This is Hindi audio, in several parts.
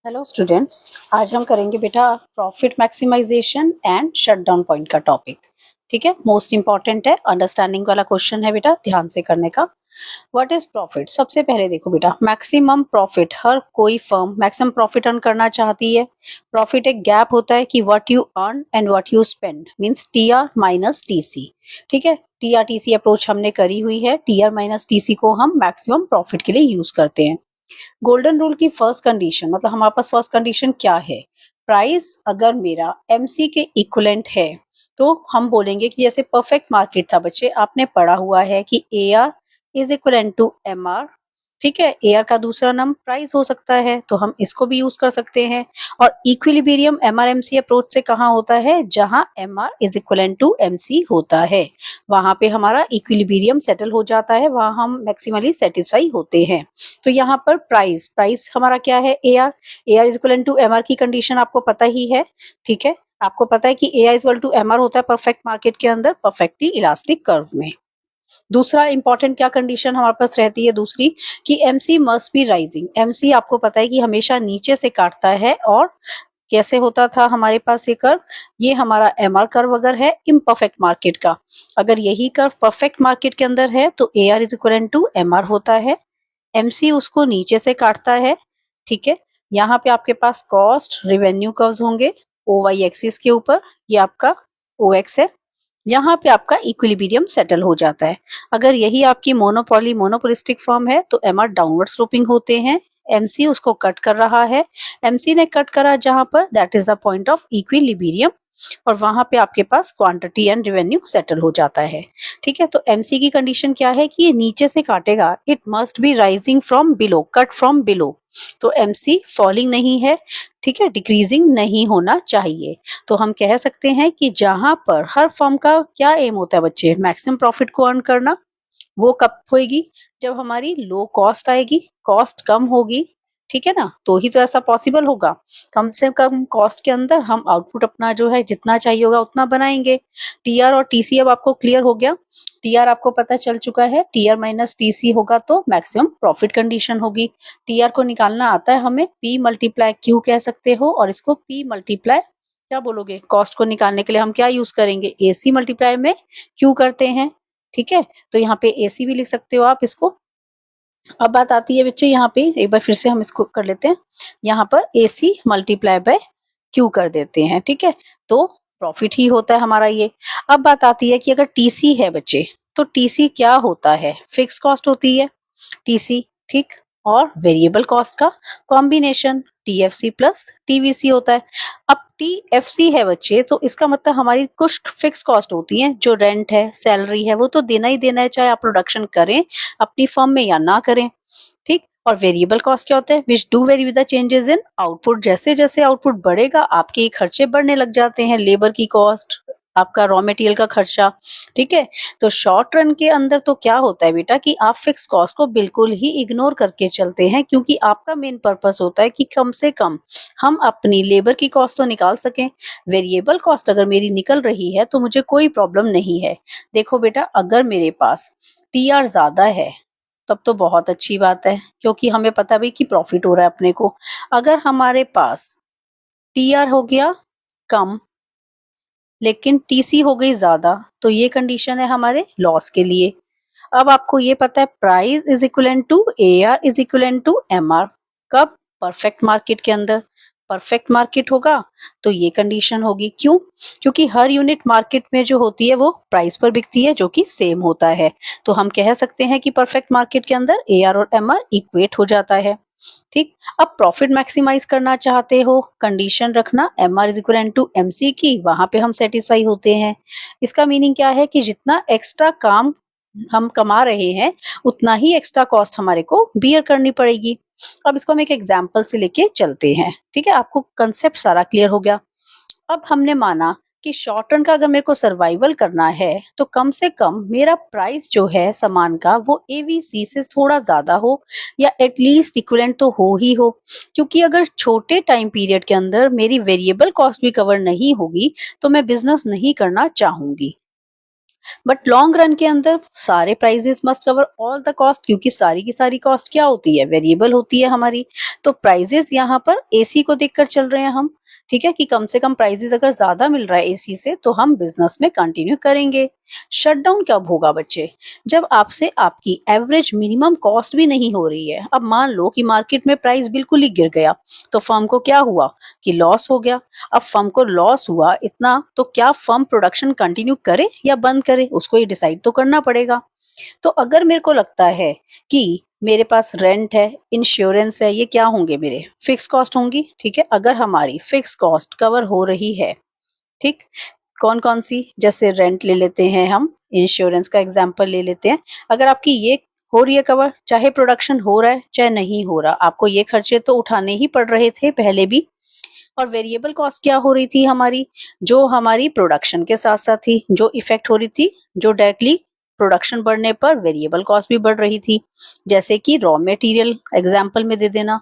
हेलो स्टूडेंट्स, आज हम करेंगे बेटा profit maximization and shutdown point का टॉपिक। ठीक है, मोस्ट इंपॉर्टेंट है, अंडरस्टैंडिंग वाला क्वेश्चन है बेटा, ध्यान से करने का। What is profit? सबसे पहले देखो बेटा, मैक्सिमम प्रॉफिट, हर कोई फर्म मैक्सिमम प्रॉफिट अर्न करना चाहती है। प्रॉफिट एक गैप होता है कि what you earn and what you spend, means TR minus TC. ठीक है, टीआर टीसी अप्रोच हमने करी हुई है। टीआर माइनस टीसी को हम मैक्सिमम प्रॉफिट के लिए यूज करते हैं। गोल्डन रूल की फर्स्ट कंडीशन, मतलब हमारे पास फर्स्ट कंडीशन क्या है? प्राइस अगर मेरा एमसी के इक्विवेलेंट है तो हम बोलेंगे कि जैसे परफेक्ट मार्केट था बच्चे, आपने पढ़ा हुआ है कि A R is equivalent to M R. ठीक है, ए आर का दूसरा नाम प्राइस हो सकता है, तो हम इसको भी यूज कर सकते हैं। और equilibrium M R M C approach से कहाँ होता है? जहां M R is equivalent to M C होता है, वहां पे हमारा इक्विलिब्रियम सेटल हो जाता है, वहां हम मैक्सिमली सेटिस्फाई होते हैं। तो यहाँ पर प्राइस प्राइस हमारा क्या है? A R is equal to M R की कंडीशन आपको पता ही है। ठीक है, आपको पता है कि A R is equal to M R होता है परफेक्ट मार्केट के अंदर, परफेक्टली इलास्टिक कर्व में। दूसरा इंपॉर्टेंट क्या कंडीशन हमारे पास रहती है दूसरी, कि MC must be rising. MC आपको पता है कि हमेशा नीचे से काटता है, और कैसे होता था हमारे पास ये कर्व? ये हमारा एम आर कर्व अगर है इम्परफेक्ट मार्केट का, अगर यही कर्व परफेक्ट मार्केट के अंदर है तो A R is equal to M R होता है, एमसी उसको नीचे से काटता है। ठीक है, यहाँ पे आपके पास कॉस्ट रिवेन्यू कर्व्स होंगे ओ वाई एक्सिस के ऊपर, ये आपका ओ एक्स है। यहाँ पे आपका इक्विलिब्रियम सेटल हो जाता है। अगर यही आपकी मोनोपोलिस्टिक फॉर्म है तो एम आर डाउनवर्ड स्लोपिंग होते हैं, एमसी उसको कट कर रहा है, एमसी ने कट करा जहां पर, that is the point of equilibrium, और वहां पे आपके पास क्वांटिटी एंड रेवेन्यू सेटल हो जाता है। ठीक है, तो एमसी की कंडीशन क्या है कि ये नीचे से काटेगा, it must be rising from below, cut from below. तो एमसी फॉलिंग नहीं है, ठीक है, डिक्रीजिंग नहीं होना चाहिए। तो हम कह सकते हैं कि जहां पर हर फर्म का क्या एम होता है बच्चे? मैक्सिमम प्रॉफिट को अर्न करना। वो कब होएगी? जब हमारी लो कॉस्ट आएगी, कॉस्ट कम होगी। ठीक है ना, तो ही तो ऐसा पॉसिबल होगा। कम से कम कॉस्ट के अंदर हम आउटपुट अपना जो है जितना चाहिए होगा उतना बनाएंगे। टीआर और टीसी अब आपको क्लियर हो गया। टीआर आपको पता चल चुका है, टीआर माइनस टीसी होगा तो मैक्सिमम प्रॉफिट कंडीशन होगी। टीआर को निकालना आता है हमें, पी मल्टीप्लाई क्यू कह सकते हो, और इसको पी मल्टीप्लाई क्या बोलोगे? कॉस्ट को निकालने के लिए हम क्या यूज करेंगे? एसी मल्टीप्लाई में क्यू करते हैं। ठीक है, तो यहाँ पे एसी भी लिख सकते हो आप इसको। अब बात आती है बच्चे, यहाँ पे एक बार फिर से हम इसको कर लेते हैं, यहाँ पर एसी मल्टीप्लाई बाय क्यू कर देते हैं। ठीक है, तो प्रॉफिट ही होता है हमारा ये। अब बात आती है कि अगर टीसी है बच्चे, तो टीसी क्या होता है? फिक्स कॉस्ट होती है टीसी, ठीक, और वेरिएबल कॉस्ट का कॉम्बिनेशन टीएफसी प्लस टीवीसी होता है। अब टीएफसी है बच्चे, तो इसका मतलब हमारी कुछ फिक्स कॉस्ट होती है, जो रेंट है, सैलरी है, वो तो देना ही देना है, चाहे आप प्रोडक्शन करें अपनी फर्म में या ना करें। ठीक, और वेरिएबल कॉस्ट क्या होता है? Which do very with the changes in output. जैसे जैसे आउटपुट बढ़ेगा आपके खर्चे बढ़ने लग जाते हैं, लेबर की कॉस्ट, आपका रॉ मटेरियल का खर्चा। ठीक है, तो शॉर्ट रन के अंदर तो क्या होता है बेटा कि आप फिक्स कॉस्ट को बिल्कुल ही इग्नोर करके चलते हैं, क्योंकि आपका मेन पर्पस होता है कि कम से कम हम अपनी लेबर की कॉस्ट तो निकाल सकें। वेरिएबल कॉस्ट अगर मेरी निकल रही है तो मुझे कोई प्रॉब्लम नहीं है। देखो बेटा, अगर मेरे पास टीआर ज्यादा है तब तो बहुत अच्छी बात है, क्योंकि हमें पता भी कि प्रॉफिट हो रहा है अपने को। अगर हमारे पास टीआर हो गया कम लेकिन टीसी हो गई ज्यादा, तो ये कंडीशन है हमारे लॉस के लिए। अब आपको ये पता है price is equal to A R is equal to M R, कब? परफेक्ट मार्केट के अंदर। परफेक्ट मार्केट होगा तो ये कंडीशन होगी, क्यों? क्योंकि हर यूनिट मार्केट में जो होती है वो प्राइस पर बिकती है, जो कि सेम होता है। तो हम कह सकते हैं कि परफेक्ट मार्केट के अंदर ए आर और एम आर इक्वेट हो जाता है। ठीक, अब प्रॉफिट मैक्सिमाइज करना चाहते हो, कंडीशन रखना M R is equal to M C की, वहां पे हम सेटिस्फाई होते हैं। इसका मीनिंग क्या है कि जितना एक्स्ट्रा काम हम कमा रहे हैं उतना ही एक्स्ट्रा कॉस्ट हमारे को बियर करनी पड़ेगी। अब इसको हम एक एग्जांपल से लेके चलते हैं। ठीक है, आपको कंसेप्ट सारा क्लियर हो गया। अब हमने माना कि शॉर्ट टर्म का अगर मेरे को सर्वाइवल करना है तो कम से कम मेरा प्राइस जो है सामान का वो एवीसी से थोड़ा ज्यादा हो, या एटलीस्ट इक्विवेलेंट तो हो ही हो। क्योंकि अगर छोटे टाइम पीरियड के अंदर मेरी वेरिएबल कॉस्ट भी कवर नहीं होगी तो मैं बिजनेस नहीं करना चाहूंगी। बट लॉन्ग रन के अंदर सारे prices must cover all the cost, क्योंकि सारी की सारी कॉस्ट क्या होती है, वेरिएबल होती है हमारी। तो प्राइजेस यहाँ पर एसी को देखकर चल रहे हैं हम, ठीक है, कि कम से कम प्राइजेस अगर ज्यादा मिल रहा है एसी से तो हम बिजनेस में कंटिन्यू करेंगे। शटडाउन कब होगा बच्चे, जब आपसे आपकी एवरेज मिनिमम कॉस्ट भी नहीं हो रही है। अब मान लो कि मार्केट में प्राइस बिल्कुल ही गिर गया, तो फर्म को क्या हुआ कि लॉस हो गया। अब फर्म को लॉस हुआ इतना, तो क्या फर्म प्रोडक्शन कंटिन्यू करे या बंद करे, उसको ये डिसाइड तो करना पड़ेगा। तो अगर मेरे को लगता है कि मेरे पास रेंट है, इंश्योरेंस है, ये क्या होंगे, मेरे फिक्स कॉस्ट होंगी, ठीक है। अगर हमारी फिक्स कॉस्ट कवर हो रही है, ठीक, कौन कौन सी, जैसे रेंट ले लेते हैं हम, इंश्योरेंस का एग्जांपल ले लेते हैं। अगर आपकी ये हो रही है कवर, चाहे प्रोडक्शन हो रहा है चाहे नहीं हो रहा, आपको ये खर्चे तो उठाने ही पड़ रहे थे पहले भी। और वेरिएबल कॉस्ट क्या हो रही थी हमारी, जो हमारी प्रोडक्शन के साथ साथ थी, जो इफेक्ट हो रही थी, जो डायरेक्टली प्रोडक्शन बढ़ने पर वेरिएबल कॉस्ट भी बढ़ रही थी। जैसे कि रॉ मटेरियल एग्जांपल में दे देना,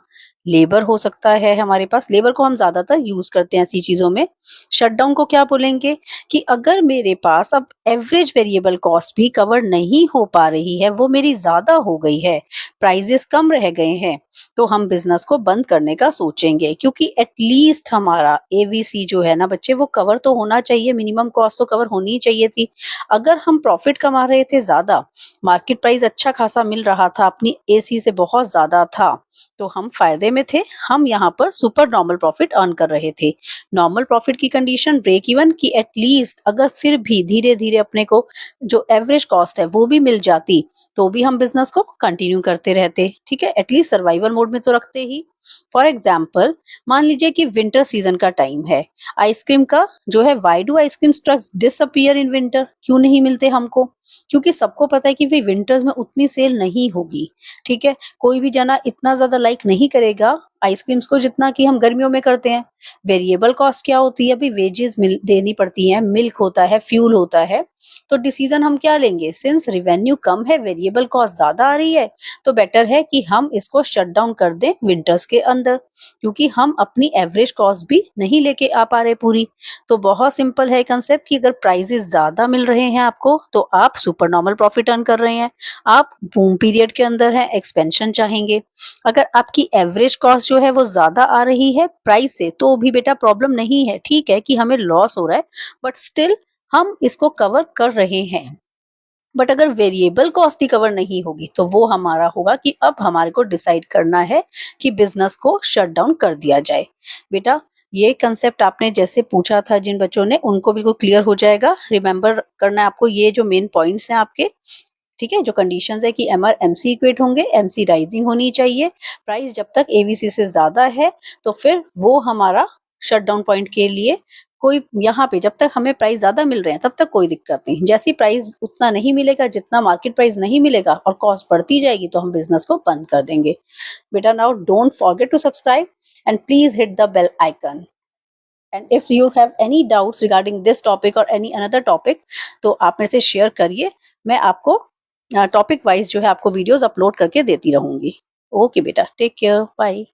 लेबर हो सकता है हमारे पास, लेबर को हम ज्यादातर यूज करते हैं ऐसी चीजों में। शटडाउन को क्या बोलेंगे कि अगर मेरे पास अब एवरेज वेरिएबल कॉस्ट भी कवर नहीं हो पा रही है, वो मेरी ज्यादा हो गई है, प्राइजेस कम रह गए हैं, तो हम बिजनेस को बंद करने का सोचेंगे। क्योंकि एटलीस्ट हमारा एवीसी जो है ना बच्चे, वो कवर तो होना चाहिए, मिनिमम कॉस्ट तो कवर होनी ही चाहिए थी। अगर हम प्रॉफिट कमा रहे थे ज्यादा, मार्केट प्राइस अच्छा खासा मिल रहा था, अपनी एसी से बहुत ज्यादा था, तो हम फायदे में थे, हम यहाँ पर सुपर नॉर्मल प्रॉफिट अर्न कर रहे थे। नॉर्मल प्रॉफिट की कंडीशन ब्रेक इवन की, एटलीस्ट अगर फिर भी धीरे धीरे अपने को जो एवरेज कॉस्ट है वो भी मिल जाती, तो भी हम बिजनेस को कंटिन्यू करते रहते, ठीक है, एटलीस्ट सर्वाइवल मोड में तो रखते ही। फॉर एग्जाम्पल, मान लीजिए कि विंटर सीजन का टाइम है, आइसक्रीम का जो है, why do ice cream trucks disappear in winter, क्यों नहीं मिलते हमको, क्योंकि सबको पता है कि भाई विंटर्स में उतनी सेल नहीं होगी, ठीक है, कोई भी जना इतना ज्यादा लाइक नहीं करेगा आइसक्रीम्स को जितना कि हम गर्मियों में करते हैं। वेरिएबल कॉस्ट क्या होती है, अभी वेजेस देनी पड़ती है, मिल्क होता है, फ्यूल होता है। तो डिसीजन हम क्या लेंगे, सिंस रिवेन्यू कम है, वेरिएबल कॉस्ट ज्यादा आ रही है, तो बेटर है कि हम इसको शट डाउन कर दें विंटर्स के अंदर, क्योंकि हम अपनी एवरेज कॉस्ट भी नहीं लेके आ पा रहे पूरी। तो बहुत सिंपल है कंसेप्ट कि अगर प्राइजेस ज्यादा मिल रहे हैं आपको, तो आप सुपर नॉर्मल प्रॉफिट अर्न कर रहे हैं, आप बूम पीरियड के अंदर है, एक्सपेंशन चाहेंगे। अगर आपकी एवरेज कॉस्ट जो है वो ज्यादा आ रही है प्राइस से, तो भी बेटा प्रॉब्लम नहीं है, ठीक है कि हमें लॉस हो रहा है, बट स्टिल हम इसको कवर कर रहे हैं। बट अगर वेरिएबल कॉस्ट ही कवर नहीं होगी, तो वो हमारा होगा कि अब हमारे को डिसाइड करना है कि बिजनेस को शट डाउन कर दिया जाए। बेटा ये कंसेप्ट आपने जैसे पूछा था, जिन बच्चों ने, उनको बिल्कुल क्लियर हो जाएगा। रिमेंबर करना है आपको ये जो मेन पॉइंट्स हैं आपके, ठीक है, जो कंडीशंस है कि एमआर एमसी इक्वेट होंगे, एमसी राइजिंग होनी चाहिए, प्राइस जब तक एवीसी से ज्यादा है, तो फिर वो हमारा शट डाउन पॉइंट के लिए कोई, यहाँ पे जब तक हमें प्राइस ज्यादा मिल रहे हैं तब तक कोई दिक्कत नहीं, जैसी प्राइस उतना नहीं मिलेगा जितना मार्केट प्राइस नहीं मिलेगा और कॉस्ट बढ़ती जाएगी, तो हम बिजनेस को बंद कर देंगे। बेटा now don't forget to subscribe and please hit the bell icon. And if you have any doubts regarding this topic और एनी अनदर टॉपिक, तो आप मेरे से शेयर करिए, मैं आपको टॉपिक वाइज जो है आपको वीडियोस अपलोड करके देती रहूंगी। ओके बेटा, टेक केयर, बाय।